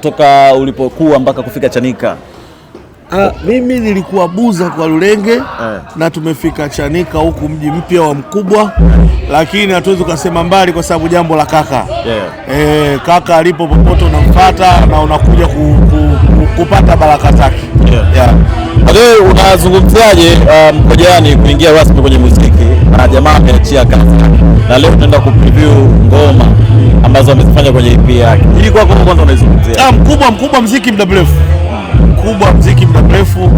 Toka ulipokuwa mpaka kufika Chanika? Mimi nilikuwa Buza kwa Lulenge na tumefika Chanika huku mji mpya wa Mkubwa, lakini hatuwezi kusema mbali kwa sababu jambo la kaka. Kaka alipo popote unamfuata na unakuja kupata baraka zake. Leo unazungumziaje Mkojani kuingia rasmi kwenye muziki na jamaa ameachia kazi na leo tunaenda kupreview ngoma ambazo amezifanya kwenye EP yake? Hili kwako kwanza unaizungumzia? Mkubwa muziki muda mrefu. Mkubwa muziki muda mrefu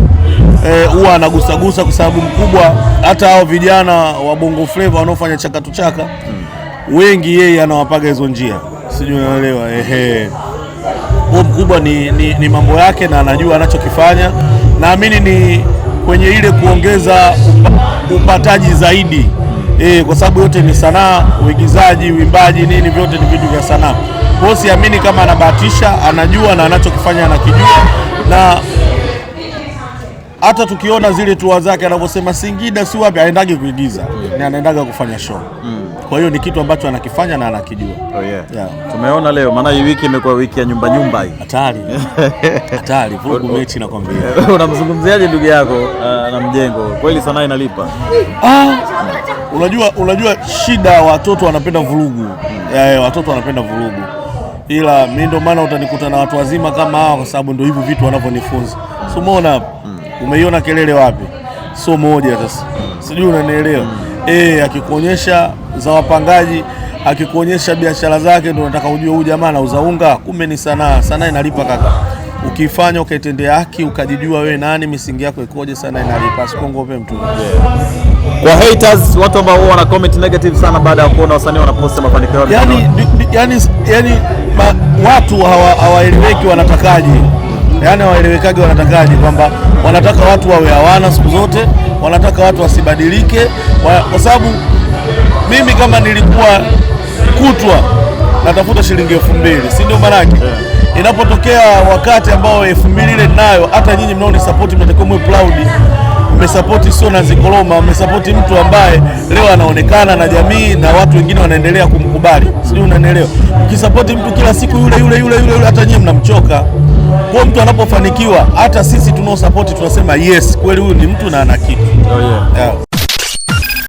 huwa anagusagusa kwa sababu Mkubwa hata hao vijana wa Bongo Flava wanaofanya chakatu chaka wengi yeye anawapaga hizo njia. Sijui unaelewa. Huo Mkubwa ni mambo yake na anajua anachokifanya. Naamini ni kwenye ile kuongeza upataji zaidi. Kwa sababu yote ni sanaa, uigizaji, uimbaji, nini vyote ni vitu vya sanaa. Kwa hiyo siamini kama anabahatisha, anajua na anachokifanya anakijua, na hata tukiona zile tour zake anavyosema Singida si wapi aendage kuigiza, ni anaendaga kufanya show. Kwa hiyo ni kitu ambacho anakifanya na anakijua. Tumeona leo, maana hii wiki imekuwa wiki ya nyumba hii. Hatari vurugu mechi nakwambia. Unamzungumziaje ndugu yako na Mjengo? Kweli sanaa inalipa? Unajua shida, watoto wanapenda vurugu. Watoto wanapenda vurugu. Ila mimi ndio maana utanikuta na watu wazima kama hao, kwa sababu ndio hivyo vitu wanavyonifunza. So umeona hapa? Umeiona kelele wapi? So moja sasa. Sijui unanielewa. Akikuonyesha za wapangaji, akikuonyesha biashara zake, ndio unataka ujue huyu jamaa anauza unga. Kumbe ni sanaa. Sanaa inalipa kaka. Ukifanya ukaitendea haki, ukajijua wewe nani, misingi yako ikoje, sana inalipa. Sikongope mtu. Kwa haters, watu ambao wana comment negative sana baada ya kuona wasanii wanapost mafanikio yao. Yani watu hawaeleweki wanatakaje. Hawaelewekaje wanatakaje, kwamba wanataka watu wawe hawana siku zote, wanataka watu wasibadilike, kwa sababu mimi kama nilikuwa kutwa natafuta shilingi 2000, si ndio maana yake? Inapotokea wakati ambao 2000 ile nayo, hata nyinyi mnaoni support, mnatakiwa mwe proud. Mmesupport sio na zikoloma, mmesupport mtu ambaye leo anaonekana na jamii na watu wengine wanaendelea kumkubali. Sio, unanielewa? Ukisupport mtu kila siku yule, hata nyinyi mnamchoka. Kwa mtu anapofanikiwa, hata sisi tunao support tunasema yes, kweli huyu ni mtu na ana kitu.